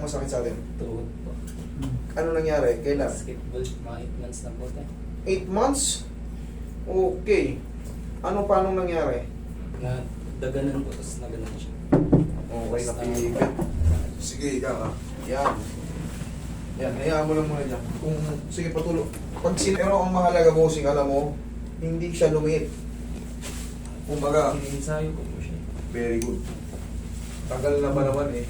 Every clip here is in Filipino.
masakit sa atin? Tuhod po. Ano nangyari? Kailan? Basketball, mga 8 months na po tayo. 8 months? Okay. Ano paano nangyari? Na daganan po, tapos naganan siya. Okay, napipit. Sige, ika ka. Yan. Yan, hayaan mo lang muna dyan. Kung, sige, patuloy. Pag pero ang mahalaga, bossing, alam mo, hindi siya lumit. Kumbaga, Iniinsayo ko po siya. very good. Tagal na ba naman eh?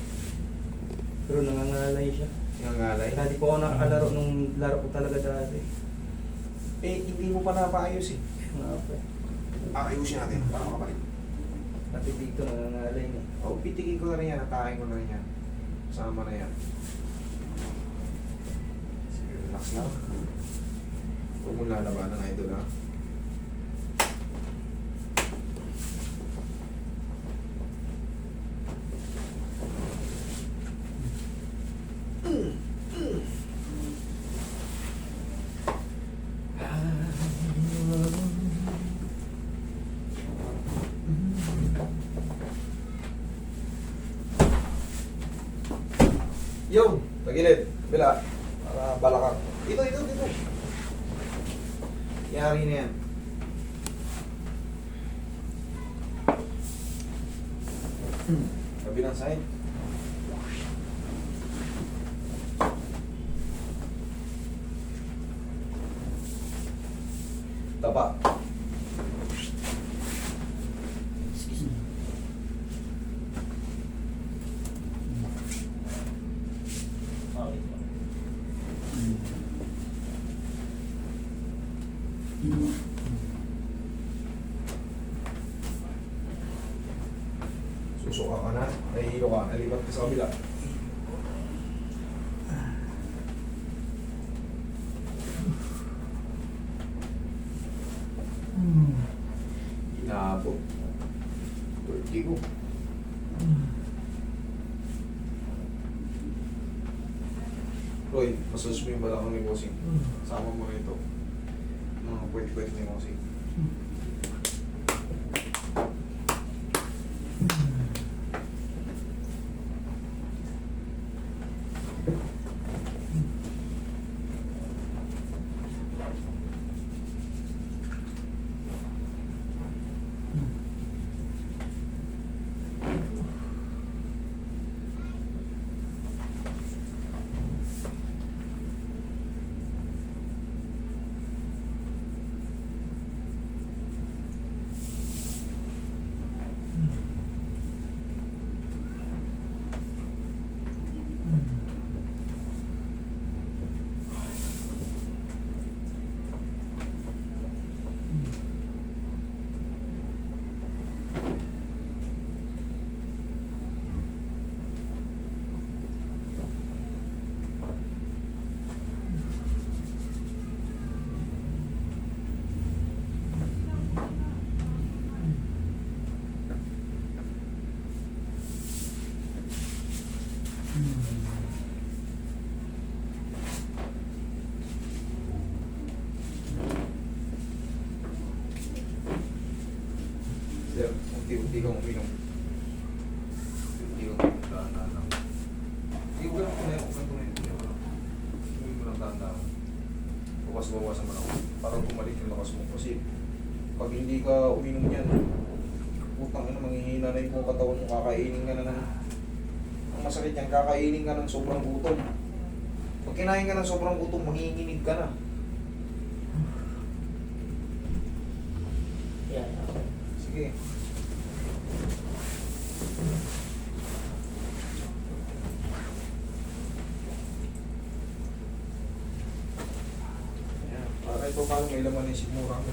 Pero nangangalay siya. Nangalay. Dati po ako nakakalaro nung laro ko talaga dati. Eh, hindi mo pa napaayos eh. Nga po. Aayusin natin para makabalik. Dati dito nangangalay niya. O, pitikin ko na rin yan, atakin ko na rin yan. Sama na yan. Sige, relax lang. Huwag mo lalabanan ng idol ha. Yo, tagilid, bila, para balakang. Dito. Yari na yan. Kabilang side. Taba. Okay po. Susuka ka na, nahihilo ka, nalipat ka sa kabila. Inabot. Vertigo. Roy, massage mo yung balakang ni Bossing. Sama mo na ito. Mga pwede ni Bossing. Sir, unti-unti kang uminom. Unti-unti kang dahan-dahan. Hindi ko ganun kunayan, uminom mo ng dahan-dahan. Bukas-bawasan mo lang. Parang bumalik yung lakas mo. Kasi pag hindi ka uminom yan, putang ina, manghihina na yung katawan mo, kakainin ka na ng... Ang masakit yan, kakainin ka ng sobrang gutom. Pag kinain ka ng sobrang gutom, manginginig ka na. Yeah. Sige. Ayan. Para ito paano may laman yung sigmura mo.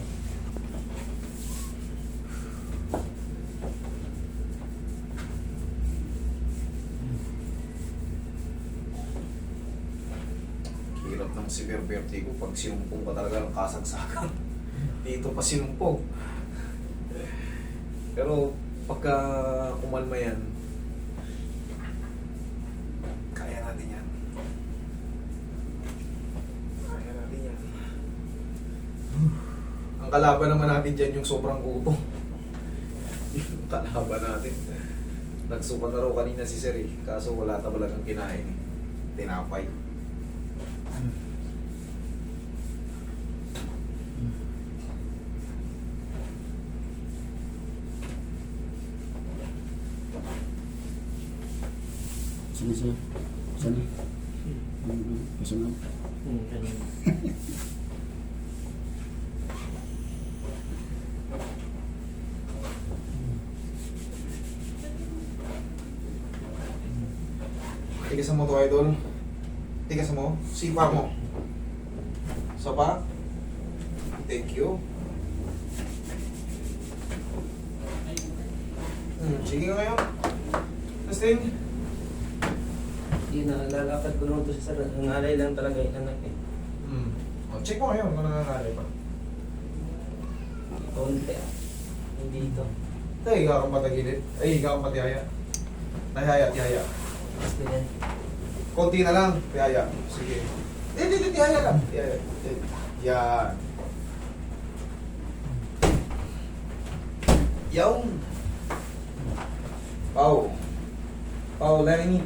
Hirap ng severe vertigo pag sinumpong ka talaga ng kasagsagan. Dito pa sinumpong. Pero pagka kumalma yan, kaya natin yan. Kaya natin yan. Ang kalaban naman natin dyan yung sobrang gutom. Yung kalaban natin. Nagsuka na raw kanina si Sir eh, kaso wala talagang kinain eh. tinapay. Sana siya. Sana. Kasunod. Kanina. Tigasan mo to, idol. Tigasan mo. Sipa mo. So pa. Thank you. Sige nga ngayon. Testing. Hindi na, lalakad ko naman to sa sarap. Ang alay lang talaga yung anak eh. Check mo ngayon kung nangangalay pa. Konti ah. Hindi ito. Tay, higa kang patagilid. Ay, higa kang patihaya. Tihaya, tihaya. Gusto yan. Konti na lang. Tihaya. Sige. Hindi, tihaya lang. Tihaya. Yan. Yaw. Pau. Pau, Lenny.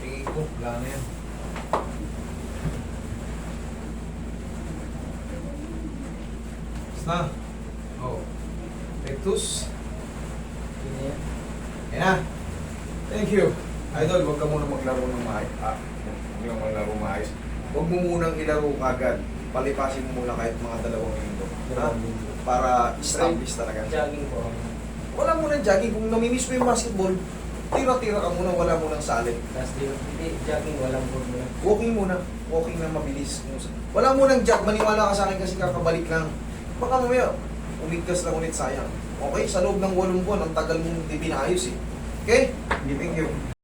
Tingin ko, wala na yan. Basta. Oh. Rectus. Yun na yan. Yan na. Thank you. Idol, huwag ka muna maglaro ng maayos. Huwag kang maglaro maayos. Huwag mo munang ilaro agad. Palipasin mo muna kahit mga 2 minuto. Ha? Para establish talaga. Jogging po. Wala mo nang jogging. Kung namimiss mo yung basketball, tira-tira ka muna, wala mo nang salin. Last day, hindi, jogging, walang board mo na. Walking muna. Walking na mabilis. Wala mo nang jog. Maniwala ka sa akin kasi kakabalik lang. Baka mamaya, umigkas lang ulit, sayang. Okay, sa loob ng 8 buwan, ang tagal mong hindi pinayos eh. Okay? Thank you.